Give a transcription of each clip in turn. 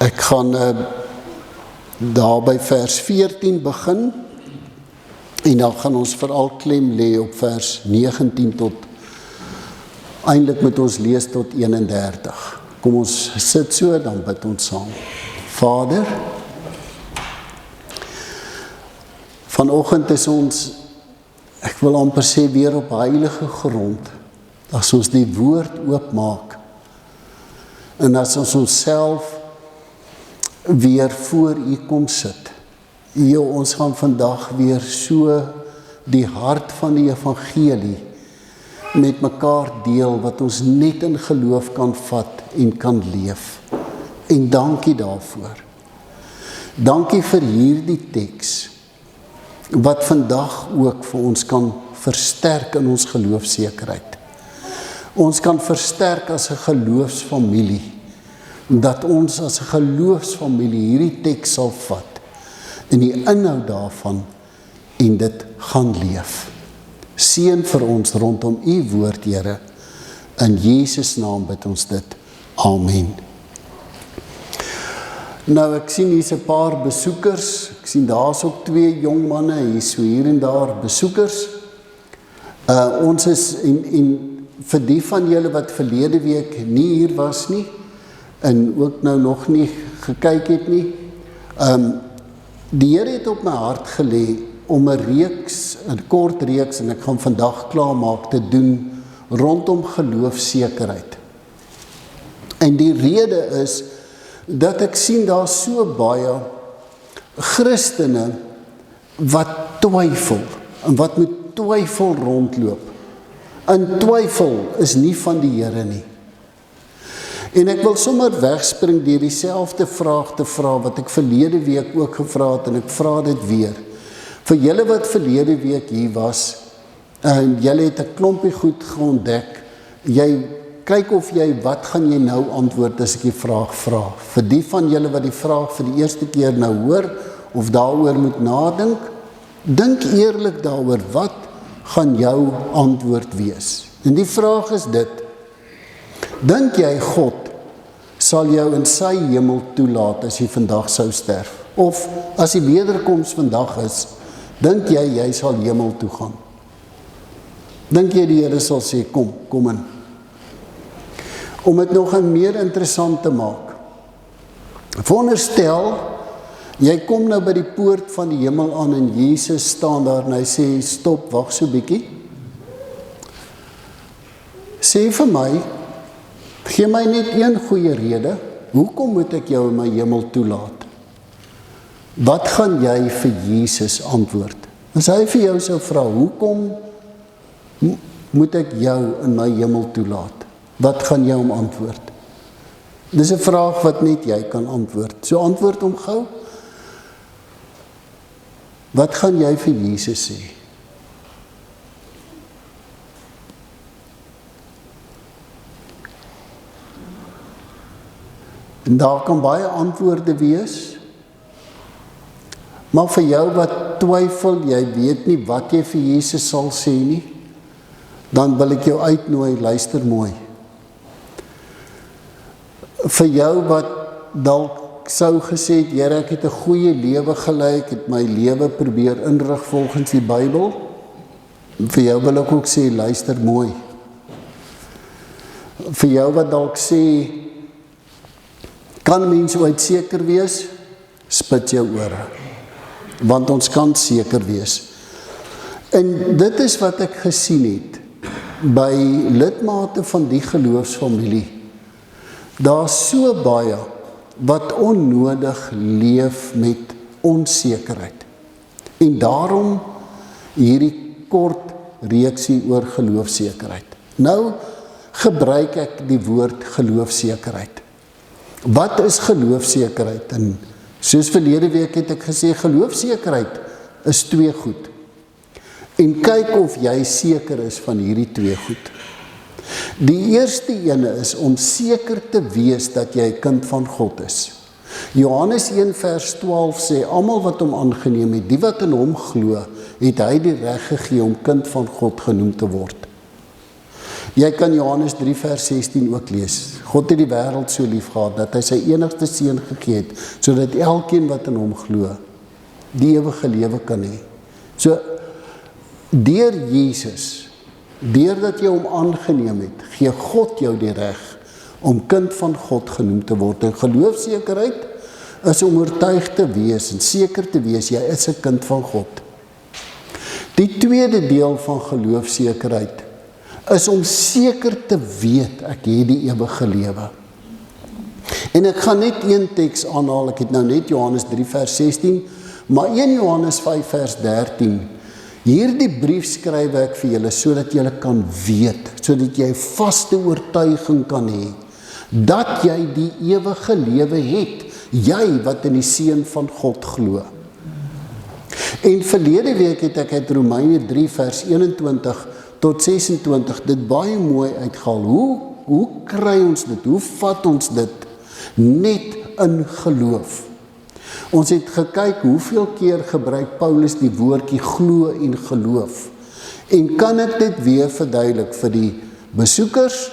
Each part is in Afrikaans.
Ek gaan daar by vers 14 begin en dan gaan ons veral klem lê op vers 19 tot, eintlik moet ons lees tot 31. Kom ons sit so, dan bid ons saam. Vader, vanoggend is ons, ek wil amper sê, weer op heilige grond, as ons die woord oopmaak, en as ons onsself weer voor U kom sit. Here, ons gaan vandag weer so die hart van die evangelie met mekaar deel, wat ons net in geloof kan vat en kan leef. En dankie daarvoor. Dankie vir hierdie teks, wat vandag ook vir ons kan versterk in ons geloofsekerheid. Ons kan versterk as 'n geloofsfamilie, dat ons as 'n geloofsfamilie hierdie teks sal vat, en die inhoud daarvan, en dit gaan leef. Seën vir ons rondom U woord, Here, in Jesus naam bid ons dit. Amen. Nou, ek sien hier's 'n paar besoekers, ek sien daar's ook 2 jong manne, hier so hier en daar besoekers. Ons is, en vir die van julle wat verlede week nie hier was nie, en ook nou nog nie gekyk het nie, die Here het op my hart gelê om 'n kort reeks, en ek gaan vandag klaarmaak, te doen rondom geloofsekerheid. En die rede is, dat ek sien daar so baie Christene wat twyfel, en wat met twyfel rondloop. En twyfel is nie van die Here nie. En ek wil sommer wegspring deur dieselfde vraag te vra, wat ek verlede week ook gevra het, en ek vra dit weer. Vir julle wat verlede week hier was, en julle het 'n klompie goed geontdek, jy kyk of wat gaan jy nou antwoord as ek die vraag vra. Vir die van julle wat die vraag vir die eerste keer nou hoor, of daaroor moet nadink, dink eerlik daaroor, wat gaan jou antwoord wees? En die vraag is dit: dink jy God sal jou in sy hemel toelaat as jy vandag sou sterf? Of as die wederkoms vandag is, dink jy sal hemel toe gaan? Dink jy die Here sal sê, kom in? Om dit nog meer interessant te maak. Veronderstel, jy kom nou by die poort van die hemel aan, en Jesus staan daar en hy sê, stop, wag so bietjie. Sê vir my, gee my net een goeie rede, hoekom moet ek jou in my hemel toelaat? Wat gaan jy vir Jesus antwoord? As hy vir jou sou vra, hoekom moet ek jou in my hemel toelaat? Wat gaan jy hom antwoord? Dis 'n vraag wat net jy kan antwoord. So antwoord hom gou. Wat gaan jy vir Jesus sê? En daar kan baie antwoorde wees, maar vir jou wat twyfel, jy weet nie wat jy vir Jesus sal sê nie, dan wil ek jou uitnooi, luister mooi. Vir jou wat dalk sou gesê het, Here, ek het 'n goeie lewe gelei, ek het my lewe probeer inrig volgens die Bybel, vir jou wil ek ook sê, luister mooi. Vir jou wat dalk sê, kan mens ooit seker wees? Spit jou ore, want ons kan seker wees. En dit is wat ek gesien het by lidmate van die geloofsfamilie. Daar's so baie wat onnodig leef met onsekerheid. En daarom hierdie kort reeksie oor geloofsekerheid. Nou gebruik ek die woord geloofsekerheid. Wat is geloofsekerheid? En soos verlede week het ek gesê, geloofsekerheid is 2 goed. En kyk of jy seker is van hierdie 2 goed. Die eerste ene is om seker te wees dat jy 'n kind van God is. Johannes 1 vers 12 sê, almal wat hom aangeneem het, die wat in hom glo, het hy die reg gegee om kind van God genoem te word. Jy kan Johannes 3 vers 16 ook lees. God het die wêreld so lief gehad, dat hy sy enigste seun gegee het, sodat elkeen wat in hom glo, die ewige lewe kan hê. So, deur Jesus, deurdat jy hom aangeneem het, gee God jou die reg om kind van God genoem te word. En geloofsekerheid is om oortuig te wees en seker te wees, jy is 'n kind van God. Die tweede deel van geloofsekerheid is om seker te weet, ek het die ewige lewe. En ek gaan net een teks aanhaal, ek het nou net Johannes 3 vers 16, maar 1 Johannes 5 vers 13, hierdie brief skryf ek vir julle, sodat julle kan weet, sodat jy vaste oortuiging kan hê, dat jy die ewige lewe het, jy wat in die Seun van God glo. En verlede week het ek uit Romeine 3 vers 21 tot 26 dit baie mooi uitgehaal. Hoe kry ons dit? Hoe vat ons dit? Net in geloof. Ons het gekyk hoeveel keer gebruik Paulus die woordjie glo en geloof. En kan ek dit weer verduidelik vir die besoekers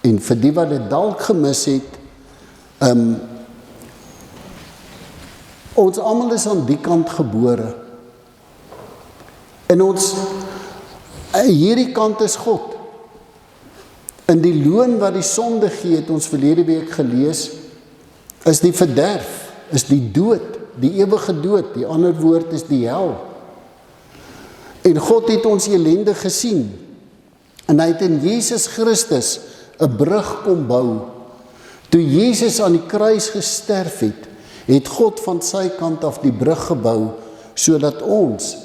en vir die wat dit dalk gemis het. Ons almal is aan die kant gebore. En ons hierdie kant is God. En die loon wat die sonde gee, het ons verlede week gelees, is die verderf, is die dood, die ewige dood, die ander woord is die hel. En God het ons ellende gesien, en hy het in Jesus Christus 'n brug kom bou. Toe Jesus aan die kruis gesterf het God van sy kant af die brug gebou, sodat ons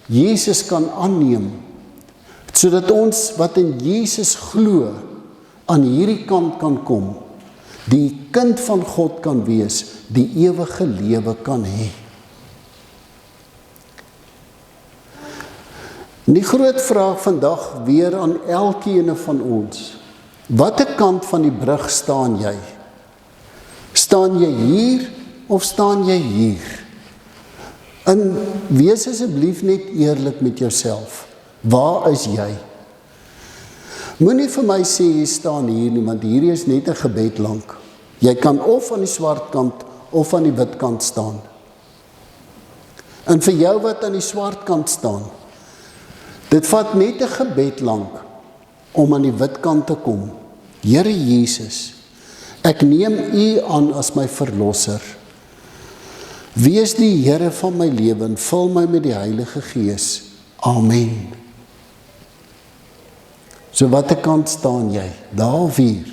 Jesus kan aanneem, sodat ons wat in Jesus glo, aan hierdie kant kan kom, die kind van God kan wees, die ewige lewe kan hê. Die groot vraag vandag weer aan elkeen van ons, watter kant van die brug staan jy? Staan jy hier of staan jy hier? En wees asseblief net eerlik met jouself. Waar is jy? Moenie vir my sê jy staan hier nie, want hierdie is net 'n gebed lank. Jy kan of aan die swart kant of aan die wit kant staan. En vir jou wat aan die swart kant staan, dit vat net 'n gebed lank om aan die wit kant te kom. Here Jesus, ek neem U aan as my verlosser. Wees die Here van my lewe en vul my met die Heilige Gees. Amen. So watter kant staan jy? Daar of hier?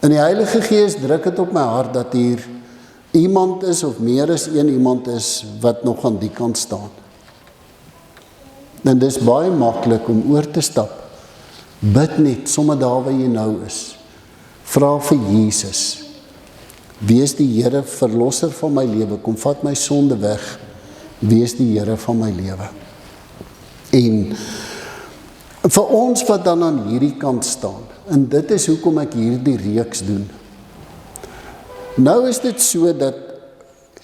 En die Heilige Gees druk dit op my hart dat hier iemand is of meer as een iemand is wat nog aan die kant staan. En dis baie maklik om oor te stap. Bid net, sommer daar waar jy nou is. Vra vir Jesus. Wees die Here verlosser van my lewe. Kom vat my sonde weg. Wees die Here van my lewe. En vir ons wat dan aan hierdie kant staan, en dit is hoekom ek hierdie reeks doen. Nou is dit so dat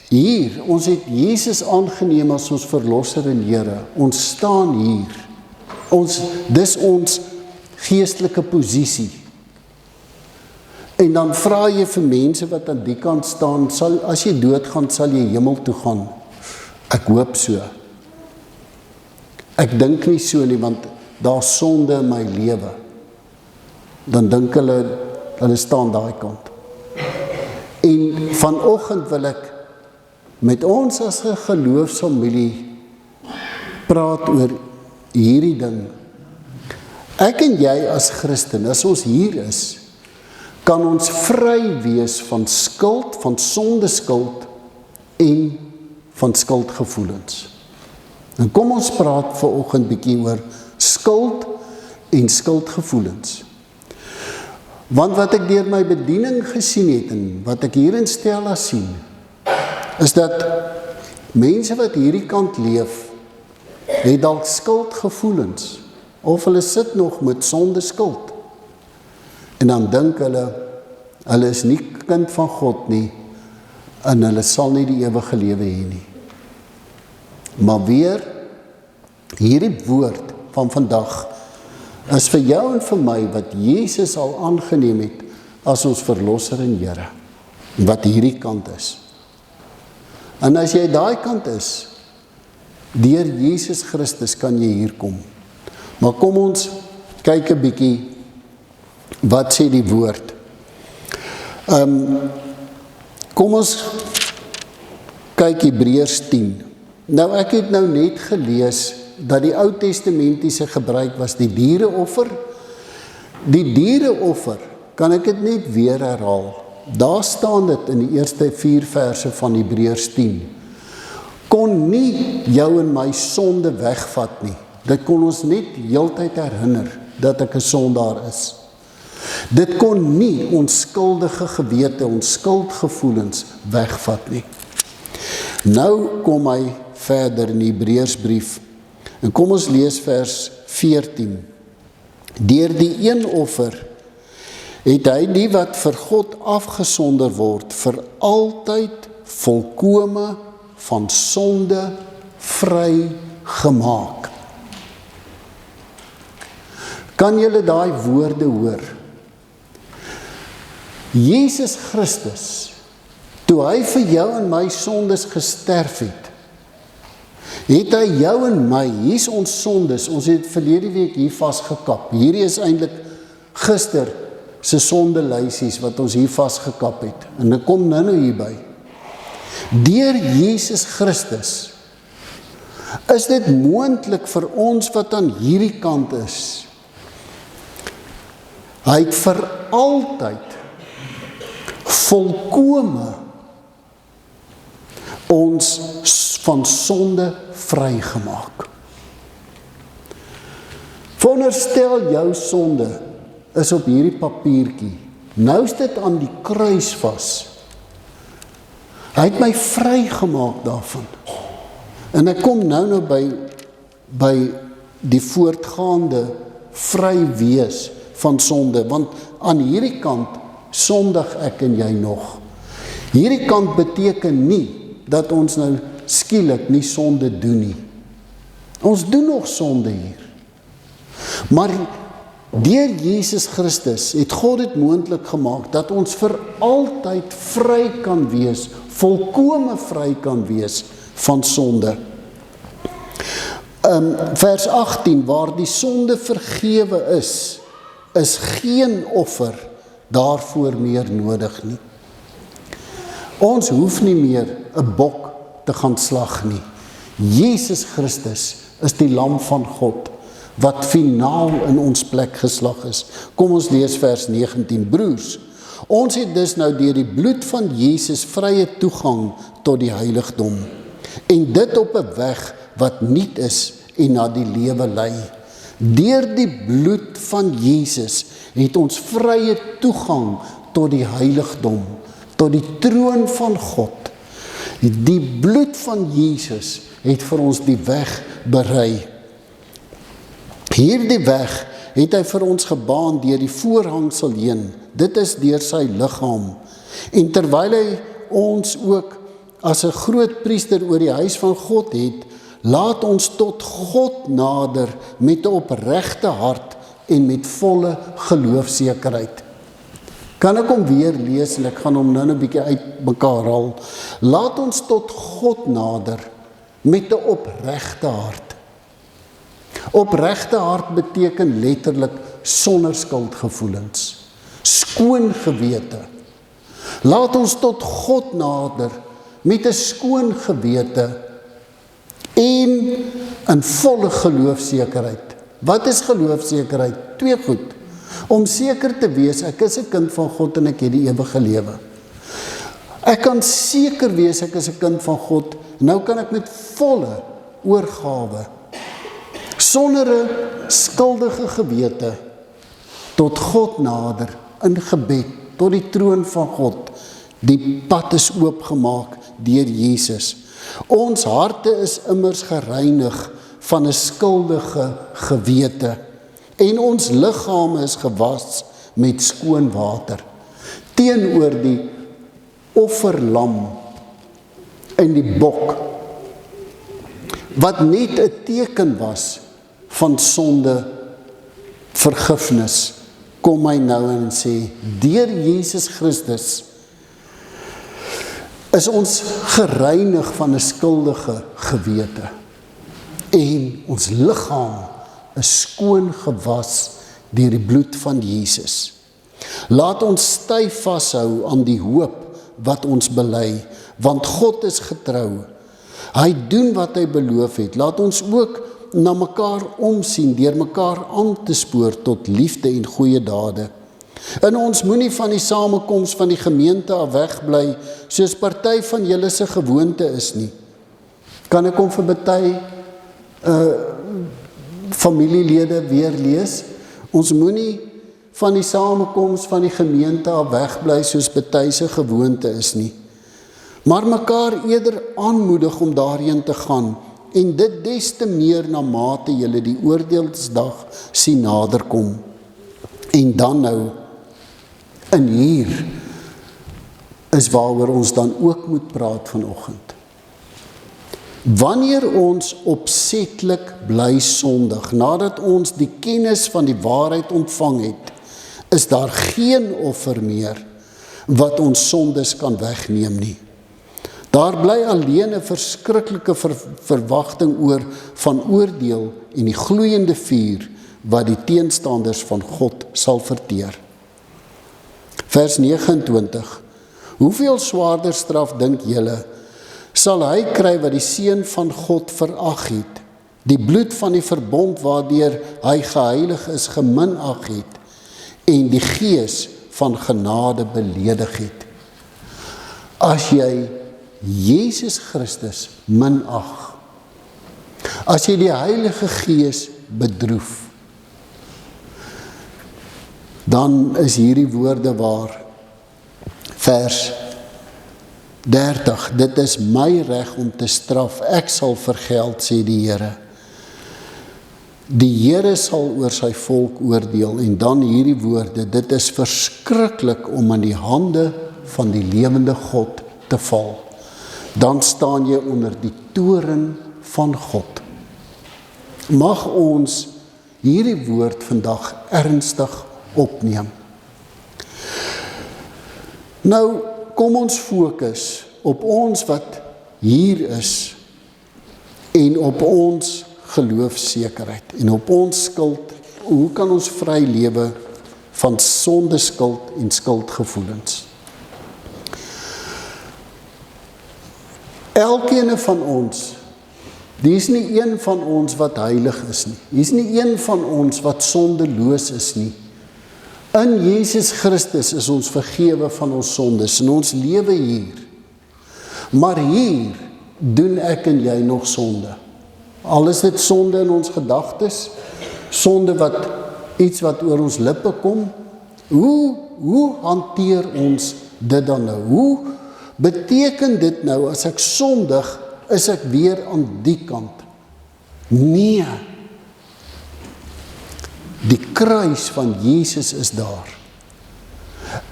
hier, ons het Jesus aangeneem as ons verlosser en Here. Ons staan hier. Dis ons geestelike posisie. En dan vra jy vir mense wat aan die kant staan, as jy doodgaan, sal jy hemel toe gaan. Ek hoop so. Ek dink nie so nie, want daar sonde in my lewe. Dan dink hulle staan daai kant. En vanoggend wil ek met ons as 'n geloofsfamilie praat oor hierdie ding. Ek en jy as Christen, as ons hier is, kan ons vry wees van skuld, van sondeskuld en van skuldgevoelens. En kom ons praat vanoggend bietjie oor skuld en skuldgevoelens. Want wat ek deur my bediening gesien het en wat ek hier in Stella sien, is dat mense wat hierdie kant leef, het dalk skuldgevoelens, of hulle sit nog met sondeskuld. En dan dink hulle is nie kind van God nie, en hulle sal nie die ewige lewe hê nie. Maar weer, hierdie woord van vandag, is vir jou en vir my wat Jesus al aangeneem het as ons verlosser en Here, wat hierdie kant is. En as jy daai kant is, deur Jesus Christus kan jy hier kom. Maar kom ons kyk 'n bietjie, wat sê die woord? Kom ons kyk Hebreërs 10. Nou ek het nou net gelees dat die Ou Testamentiese gebruik was die diereoffer. Die diereoffer, kan ek dit net weer herhaal. Daar staan dit in die eerste 4 verse van Hebreërs 10. Kon nie jou en my sonde wegvat nie. Dit kon ons net heeltyd herinner dat ek 'n sondaar is. Dit kon nie ons skuldige gewete, ons skuldgevoelens wegvat nie. Nou kom hy verder in die Hebreërsbrief. En kom ons lees vers 14. Deur die een offer het hy die wat vir God afgesonder word, vir altyd volkome van sonde vry gemaak. Kan julle daai woorde hoor? Jesus Christus, toe hy vir jou en my sondes gesterf het hy jou en my, hier is ons sondes, ons het verlede week hier vasgekap. Hierdie is eintlik gister se sondelysies wat ons hier vasgekap het. En ek kom nou hierby. Deur Jesus Christus is dit moontlik vir ons wat aan hierdie kant is. Hy het vir altyd volkome ons van sonde vrygemaak. Veronderstel jou sonde is op hierdie papiertjie. Nou is dit aan die kruis vas. Hy het my vrygemaak daarvan. En ek kom nou by die voortgaande vry wees van sonde, want aan hierdie kant sondig ek en jy nog. Hierdie kant beteken nie dat ons nou skielik nie sonde doen nie. Ons doen nog sonde hier. Maar deur Jesus Christus het God dit moontlik gemaak dat ons vir altyd vry kan wees, volkome vry kan wees van sonde. Vers 18, waar die sonde vergewe is geen offer daarvoor meer nodig nie. Ons hoef nie meer 'n bok te gaan slag nie. Jesus Christus is die lam van God, wat finaal in ons plek geslag is. Kom ons lees vers 19. Broers, ons het dus nou deur die bloed van Jesus vrye toegang tot die heiligdom, en dit op 'n weg wat nuut is en na die lewe lei. Deur die bloed van Jesus het ons vrye toegang tot die heiligdom, tot die troon van God. Die bloed van Jesus het vir ons die weg berei. Hierdie weg het hy vir ons gebaan deur die voorhangsel heen. Dit is deur sy liggaam. En terwyl hy ons ook as 'n groot priester oor die huis van God het, laat ons tot God nader met 'n opregte hart en met volle geloofsekerheid. Kan ek hom weer lees en ek gaan hom nou 'n bietjie uit mekaar haal. Laat ons tot God nader met 'n opregte hart. Opregte hart beteken letterlik sonder skuldgevoelens, skoon gewete. Laat ons tot God nader met 'n skoon gewete en in volle geloofsekerheid. Wat is geloofsekerheid? 2 goed. Om seker te wees, ek is 'n kind van God en ek het die ewige lewe. Ek kan seker wees ek is 'n kind van God. Nou kan ek met volle oorgawe, sonder 'n skuldige gewete, tot God nader in gebed, tot die troon van God. Die pad is oopgemaak deur Jesus. Ons harte is immers gereinig van 'n skuldige gewete en ons liggame is gewas met skoon water. Teenoor die offerlam en die bok, wat net 'n teken was van sonde vergifnis, kom hy nou en sê, deur Jesus Christus is ons gereinig van 'n skuldige gewete en ons liggaam is skoon gewas deur die bloed van Jesus. Laat ons styf vashou aan die hoop wat ons bely, want God is getrou. Hy doen wat hy beloof het. Laat ons ook na mekaar omsien, deur mekaar aan te spoor tot liefde en goeie dade. En ons moenie van die samekoms van die gemeente af wegbly, soos party van julle se gewoonte is nie. Kan ek hom vir party familielede weer lees? Ons moenie van die samekoms van die gemeente af wegbly, soos party se gewoonte is nie. Maar mekaar eerder aanmoedig om daarheen te gaan, en dit des te meer na mate julle die oordeelsdag sien naderkom. En dan nou, in hier, is waaroor ons dan ook moet praat vanoggend. Wanneer ons opsetlik bly sondig, nadat ons die kennis van die waarheid ontvang het, is daar geen offer meer wat ons sondes kan wegneem nie. Daar bly alleen 'n verskriklike verwagting oor van oordeel en die gloeiende vuur wat die teenstanders van God sal verteer. Vers 29. Hoeveel swaarder straf dink julle sal hy kry wat die seun van God verag het, die bloed van die verbond waardeur hy geheilig is geminag het en die gees van genade beledig het. As jy Jesus Christus minag, as jy die Heilige Gees bedroef, dan is hierdie woorde waar. Vers 30, dit is my reg om te straf, ek sal vergeld, sê die Here. Die Here sal oor sy volk oordeel, en dan hierdie woorde, dit is verskriklik om in die hande van die lewende God te val. Dan staan jy onder die toren van God. Mag ons hierdie woord vandag ernstig opneem. Nou, kom ons fokus op ons wat hier is en op ons geloofssekerheid en op ons skuld. Hoe kan ons vry lewe van sondeskuld en skuldgevoelens? Elkeen van ons, die is nie een van ons wat heilig is nie. Die is nie een van ons wat sondeloos is nie. In Jesus Christus is ons vergewe van ons sondes en ons lewe hier. Maar hier doen ek en jy nog sonde. Al is dit sonde in ons gedagtes, sonde wat iets wat oor ons lippe kom. Hoe hanteer ons dit dan nou? Hoe beteken dit nou as ek sondig, is ek weer aan die kant? Nee. Die kruis van Jesus is daar.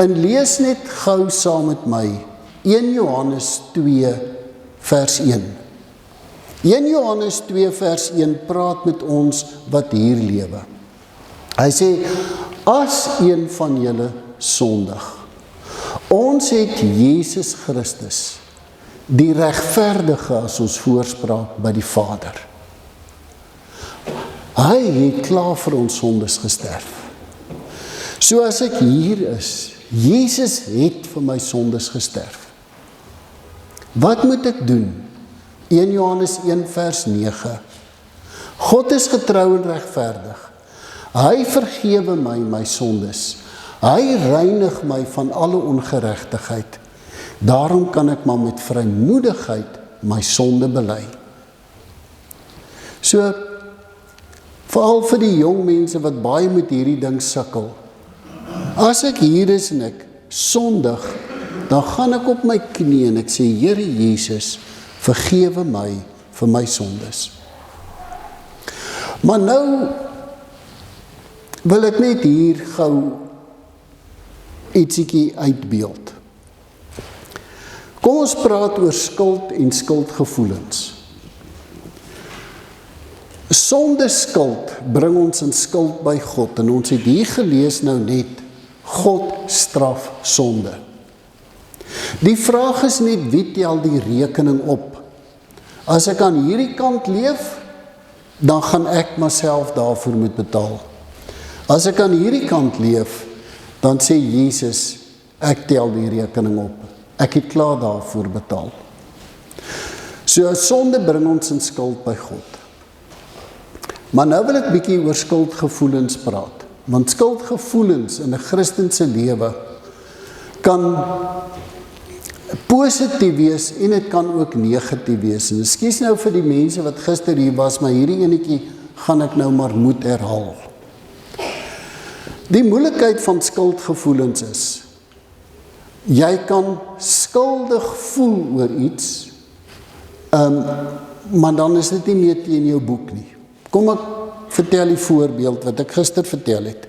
En lees net gou saam met my 1 Johannes 2 vers 1. 1 Johannes 2 vers 1 praat met ons wat hier lewe. Hy sê, as een van julle sondig, ons het Jesus Christus, die regverdige as ons voorspraak by die Vader. Hy het klaar vir ons sondes gesterf. So as ek hier is, Jesus het vir my sondes gesterf. Wat moet ek doen? 1 Johannes 1 vers 9. God is getrou en regverdig. Hy vergewe my sondes. Hy reinig my van alle ongeregtigheid. Daarom kan ek maar met vrymoedigheid my sonde bely. So, veral vir die jong mense wat baie met hierdie ding sukkel. As ek hier is en ek sondig, dan gaan ek op my knie en ek sê, Here Jesus, vergewe my vir my sondes. Maar nou wil ek net hier gou ietsiekie uitbeeld. Kom ons praat oor skuld en skuldgevoelens. Sonder skuld bring ons in skuld by God, en ons het hier gelees nou net, God straf sonde. Die vraag is net, wie tel die rekening op? As ek aan hierdie kant leef, dan gaan ek myself daarvoor moet betaal. As ek aan hierdie kant leef, dan sê Jesus, ek tel die rekening op. Ek het klaar daarvoor betaal. So sonde bring ons in skuld by God. Maar nou wil ek bietjie oor skuldgevoelens praat. Want skuldgevoelens in 'n Christense lewe kan positief wees en dit kan ook negatief wees. En ekskuus nou vir die mense wat gister hier was, maar hierdie enetjie gaan ek nou maar moet herhaal. Die moeilikheid van skuldgevoelens is, jy kan skuldig voel oor iets, maar dan is dit nie meer teen jou boek nie. Kom ek vertel die voorbeeld wat ek gister vertel het.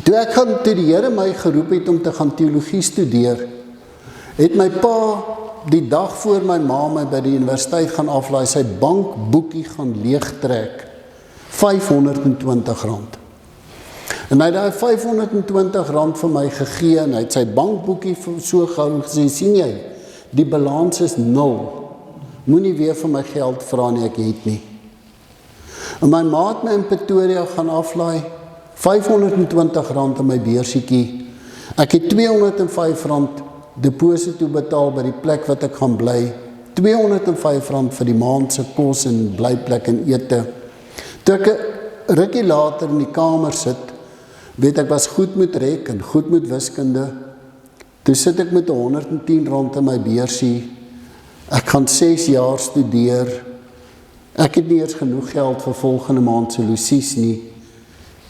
Toe die Here my geroep het om te gaan teologie studeer, het my pa die dag voor my ma my by die universiteit gaan aflaai, sy bankboekie gaan leegtrek, R520. En hy het daai R520 vir my gegee, en hy het sy bankboekie so gehou en gesê, sien jy, die balans is 0. Moenie weer vir my geld vra nie, ek het nie. En my ma het my in Pretoria gaan aflaai, R520 in my beursietjie. Ek het R205 deposito betaal by die plek wat ek gaan bly, R205 vir die maand se kos en blyplek en ete. Toe ek 'n rukkie later in die kamer sit, weet ek was goed met reken, goed met wiskunde. Toe sit ek met R110 in my beursie. Ek gaan 6 jaar studeer. Ek het nie eers genoeg geld vir volgende maand se losies nie.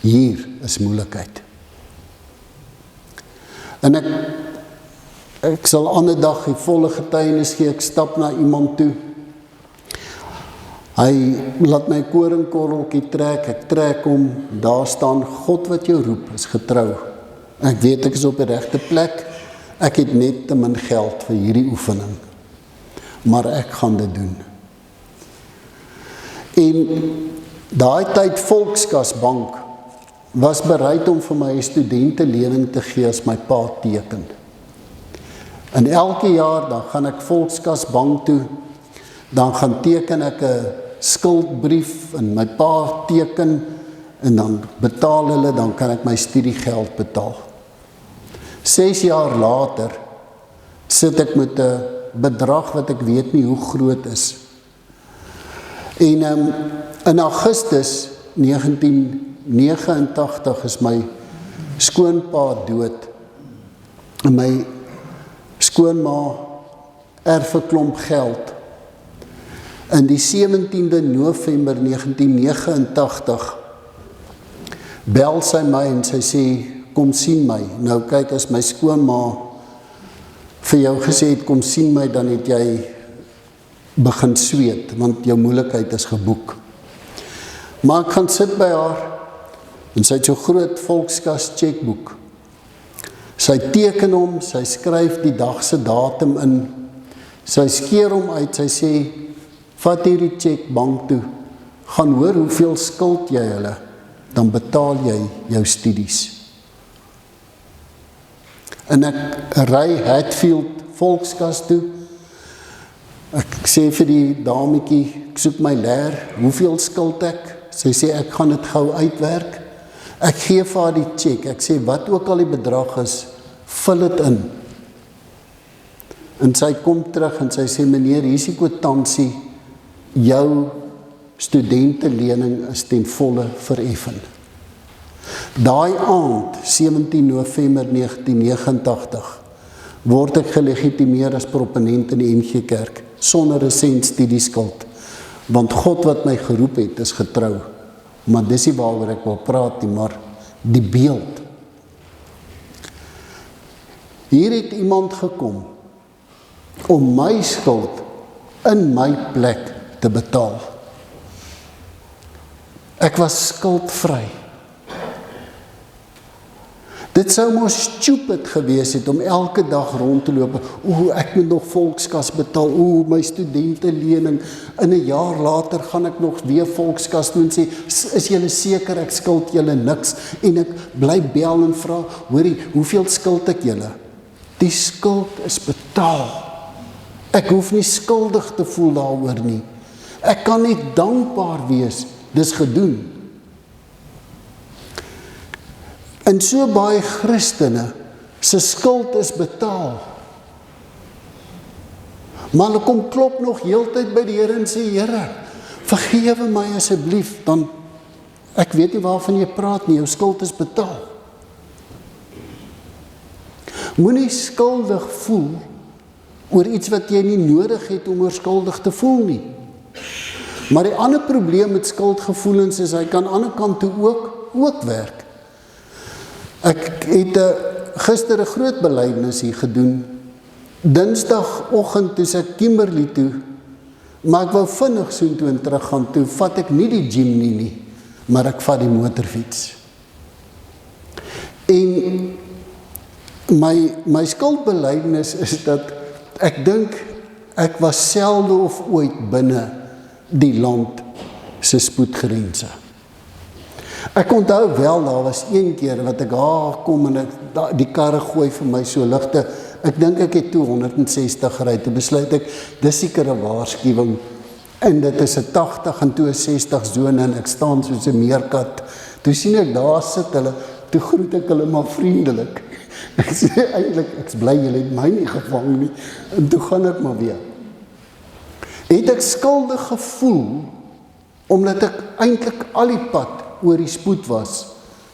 Hier is moeilikheid. En ek sal ander dag die volle getuienis gee, ek stap na iemand toe. Hy laat my koringkorreltjie trek, ek trek hom, daar staan, God wat jou roep is getrou. Ek weet ek is op die regte plek, ek het net te min geld vir hierdie oefening. Maar ek gaan dit doen. En daai tyd Volkskas Bank was bereid om vir my 'n studentelening te gee as my pa teken. En elke jaar dan gaan ek Volkskas Bank toe, dan gaan teken ek 'n skuldbrief en my pa teken en dan betaal hulle, dan kan ek my studiegeld betaal. 6 jaar later sit ek met 'n bedrag wat ek weet nie hoe groot is. En in Augustus 1989 is my skoonpa dood. En my skoonma erf 'n klomp geld. In die 17de November 1989 bel sy my en sy sê, kom sien my. Nou kyk, as my skoonma vir jou gesê het, kom sien my, dan het jy begin sweet, want jou moeilikheid is geboek. Maar ek gaan sit by haar, en sy het so groot Volkskas checkboek. Sy teken hom, sy skryf die dag se datum in, sy skeer hom uit, sy sê, vat hierdie check bank toe, gaan hoor hoeveel skuld jy hulle, dan betaal jy jou studies. En ek ry Hatfield Volkskas toe, ek sê vir die dametjie, ek soek my leer, hoeveel skuld ek? Sy sê, ek gaan dit gou uitwerk. Ek gee vir haar die check, ek sê, wat ook al die bedrag is, vul dit in. En sy kom terug en sy sê, meneer, hier is die kwitansie, jou studentelening is ten volle vereffen. Daai aand, 17 November 1989, word ek gelegitimeer as proponent in die NG Kerk, sonder 'n sent studieskuld, want God wat my geroep het, is getrou. Maar dis nie waaroor ek wil praat nie, maar die beeld. Hier het iemand gekom, om my skuld in my plek te betaal. Ek was skuldvry. Dit sou mos stupid gewees het om elke dag rond te loop. Ek moet nog volkskas betaal. My studentenlening. In 'n jaar later gaan ek nog weer volkskas doen en sê, is julle seker ek skuld julle niks? En ek bly bel en vra, hoorie, hoeveel skuld ek julle? Die skuld is betaal. Ek hoef nie skuldig te voel daaroor nie. Ek kan net dankbaar wees, dis gedoen. En so baie Christene, se skuld is betaal. Maar hulle kom klop nog heeltyd by die Here en sê, Here, vergewe my asseblief, dan, ek weet nie waarvan jy praat nie, jou skuld is betaal. Moenie skuldig voel oor iets wat jy nie nodig het om oor skuldig te voel nie. Maar die ander probleem met skuldgevoelens is, hy kan aan die ander kant toe ook werk. Ek het gister 'n groot belydenis hier gedoen. Dinsdagoggend toe ek Kimberley toe, maar ek wou vinnig soontoe en terug gaan, toe vat ek nie die gym nie, maar ek vat die motorfiets. En my skuldbelydenis is dat ek dink ek was selde of ooit binne die land se spoedgrense. Ek onthou wel, daar was een keer wat ek kom en die karre gooi vir my so ligte. Ek dink ek het toe 160 gery, toe besluit ek, dis seker 'n waarskuwing, en dit is 'n 80 en toe 'n 60 sone, en ek staan soos 'n meerkat. Toe sien ek, daar sit hulle, toe groet ek hulle maar vriendelik. Ek sê eintlik, ek's bly julle het my nie gevang nie, en toe gaan ek maar weer. Het ek skuldig gevoel, omdat ek eintlik al die pad oor die spoed was,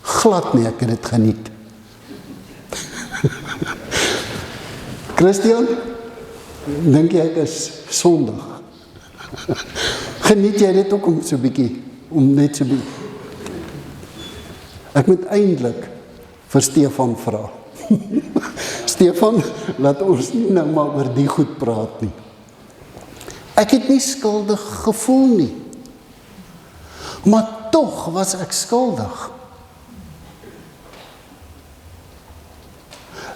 glad nie, ek het dit geniet. Christian, dink jy ek is sondig? Geniet jy dit ook om net so bietjie? Ek moet eintlik vir Stefan vra. Stefan, laat ons nie nou maar oor die goed praat nie. Ek het nie skuldig gevoel nie. Maar tog was ek skuldig.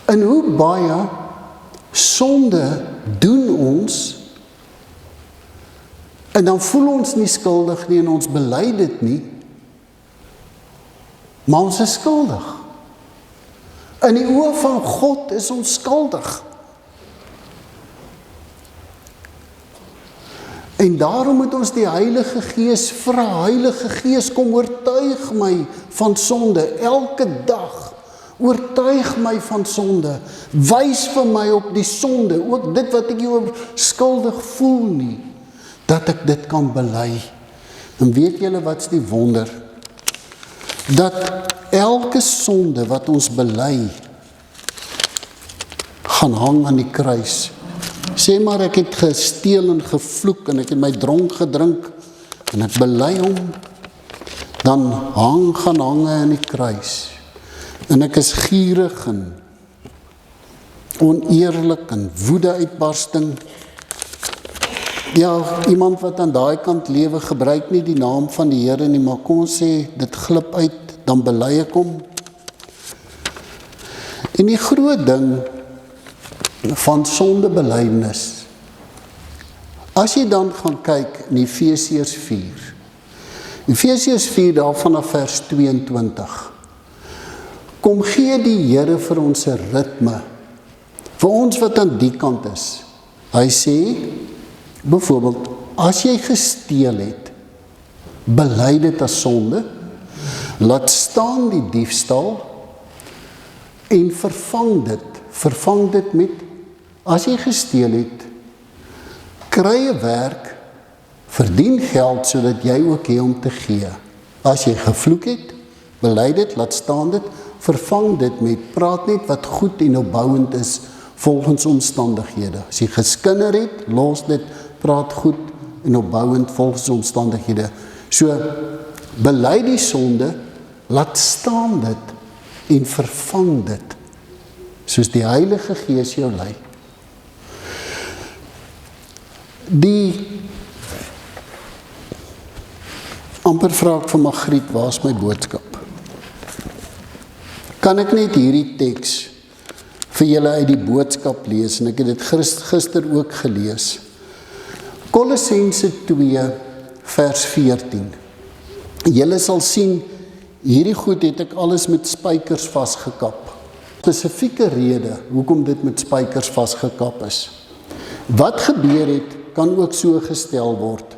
En hoe baie sonde doen ons, en dan voel ons nie skuldig nie, en ons bely dit nie, maar ons is skuldig. In die oë van God is ons skuldig. En daarom moet ons die Heilige Gees vra, Heilige Gees, kom oortuig my van sonde, elke dag, oortuig my van sonde, wys vir my op die sonde, ook dit wat ek oor skuldig voel nie, dat ek dit kan bely. En weet julle wat's die wonder? Dat elke sonde wat ons bely, gaan hang aan die kruis. Sê maar ek het gesteel en gevloek en ek het my dronk gedrink en ek bely hom, dan gaan hange aan die kruis. En ek is gierig en oneerlik en woede uitbarsting. Ja, iemand wat aan daai kant lewe gebruik nie die naam van die Here nie, maar kom ons sê, dit glip uit, dan bely ek hom. En die groot ding van sondebelydenis, as jy dan gaan kyk in Efesiërs 4, Efesiërs 4 daar vanaf vers 22, kom gee die Here vir ons 'n ritme, vir ons wat aan die kant is. Hy sê, byvoorbeeld, as jy gesteel het, bely dit as sonde, laat staan die diefstal, en vervang dit met, as jy gesteel het, kry 'n werk, verdien geld, sodat jy ook hê om te gee. As jy gevloek het, bely dit, laat staan dit, vervang dit met, praat net wat goed en opbouend is, volgens omstandighede. As jy geskinder het, los dit, praat goed en opbouend volgens omstandighede. So, bely die sonde, laat staan dit, en vervang dit, soos die Heilige Gees jou lei. Amper vra ek vir Magriet, waar is my boodskap? kan ek net hierdie teks vir julle uit die boodskap lees, en ek het dit gister ook gelees. Kolossense 2 vers 14. Julle sal sien, hierdie goed het ek alles met spykers vasgekap. Spesifieke rede hoekom dit met spykers vasgekap is. Wat gebeur het, kan ook so gestel word.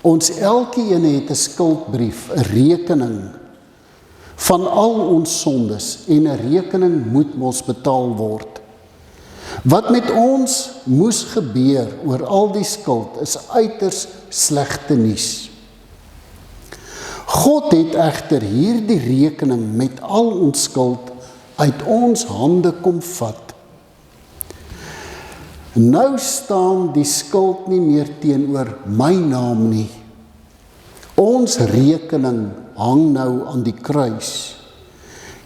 Ons elkeen het 'n skuldbrief, 'n rekening van al ons sondes, en 'n rekening moet mos betaal word. Wat met ons moes gebeur oor al die skuld is uiters slegte nuus. God het egter hierdie rekening met al ons skuld uit ons hande kom vat. Nou staan die skuld nie meer teenoor my naam nie. Ons rekening hang nou aan die kruis.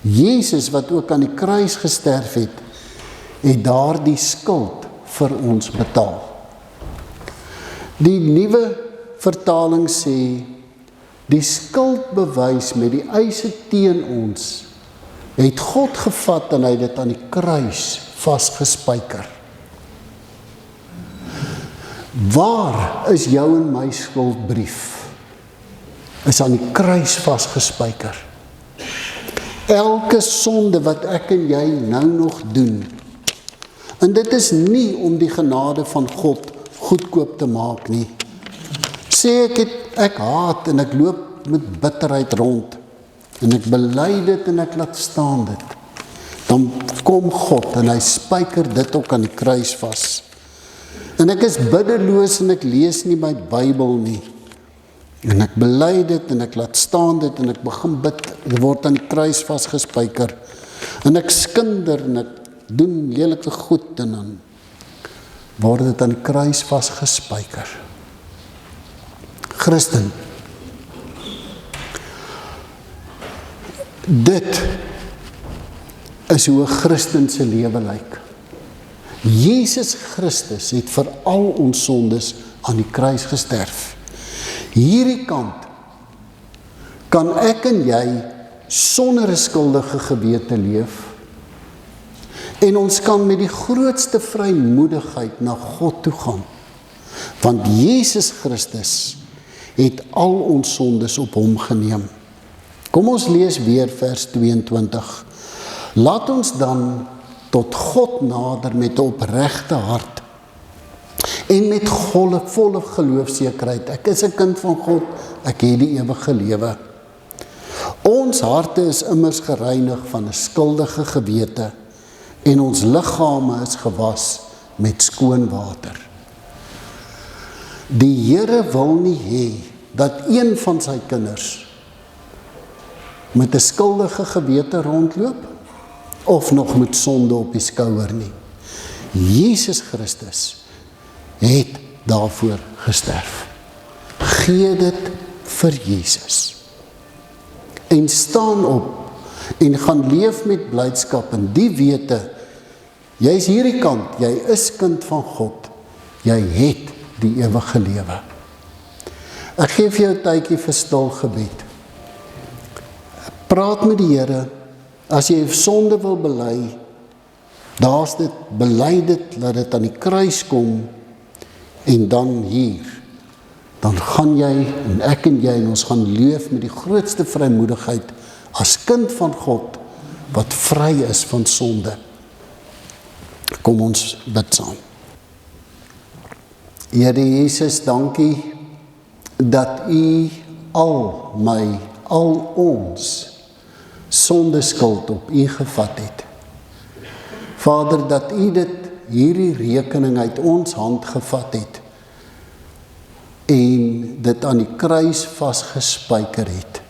Jesus, wat ook aan die kruis gesterf het daardie skuld vir ons betaal. Die nuwe vertaling sê, die skuldbewys met die eise teen ons, het God gevat en hy het dit aan die kruis vasgespyker. Waar is jou en my skuldbrief? Is aan die kruis vasgespyker. Elke sonde wat ek en jy nou nog doen, en dit is nie om die genade van God goedkoop te maak nie. Sê ek haat en ek loop met bitterheid rond, en ek bely dit en ek laat staan dit, dan kom God en hy spyker dit ook aan die kruis vas. En ek is biddeloos en ek lees nie my Bybel nie, en ek bely dit en ek laat staan dit en ek begin bid, dit word aan die kruis vasgespyker, en ek skinder en ek doen lelike goed, en dan word dit aan die kruis vasgespyker. Christen, dit is hoe 'n Christen se lewe lyk. Jesus Christus het vir al ons sondes aan die kruis gesterf. Hierdie kant kan ek en jy sonder 'n skuldige gewete leef, en ons kan met die grootste vrymoedigheid na God toe gaan, want Jesus Christus het al ons sondes op hom geneem. Kom ons lees weer vers 22. Laat ons dan tot God nader met 'n opregte hart en met volle geloofsekerheid. Ek is 'n kind van God, ek het die ewige lewe. Ons harte is immers gereinig van 'n skuldige gewete, en ons liggame is gewas met skoon water. Die Here wil nie hê dat een van sy kinders met 'n skuldige gewete rondloop, of nog met sonde op die skouer nie. Jesus Christus het daarvoor gesterf. Gee dit vir Jesus. En staan op en gaan leef met blydskap in die wete, jy is hierdie kant, jy is kind van God, jy het die ewige lewe. Ek gee vir jou 'n tydjie vir stil gebed. Praat met die Here, as jy sonde wil bely, daar's dit, bely dit, laat dit aan die kruis kom, en dan hier, dan gaan jy, en ek en jy, en ons gaan leef met die grootste vrymoedigheid, as kind van God, wat vry is van sonde. Kom ons bid saam. Here Jesus, dankie, dat U al ons sondeskuld op U gevat het. Vader, dat U hierdie rekening uit ons hand gevat het, en dit aan die kruis vasgespyker het.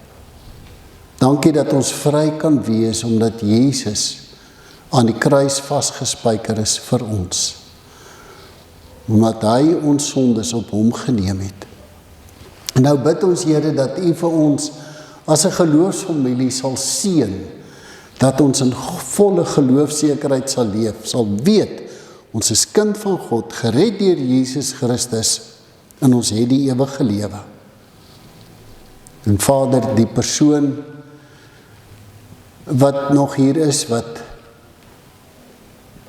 Dankie dat ons vry kan wees, omdat Jesus aan die kruis vasgespyker is vir ons. Omdat hy ons sondes op hom geneem het. En nou bid ons, Here, dat U vir ons as 'n geloofsfamilie sal seën, dat ons in volle geloofsekerheid sal leef, sal weet, ons is kind van God, gered deur Jesus Christus, en ons het die ewige lewe. En Vader, die persoon wat nog hier is, wat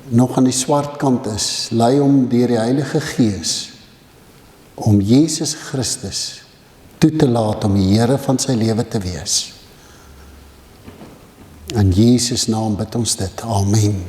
nog aan die swart kant is, lei hom deur die Heilige Gees om Jesus Christus toe te laat om die Here van sy lewe te wees. In Jesus naam bid ons dit. Amen.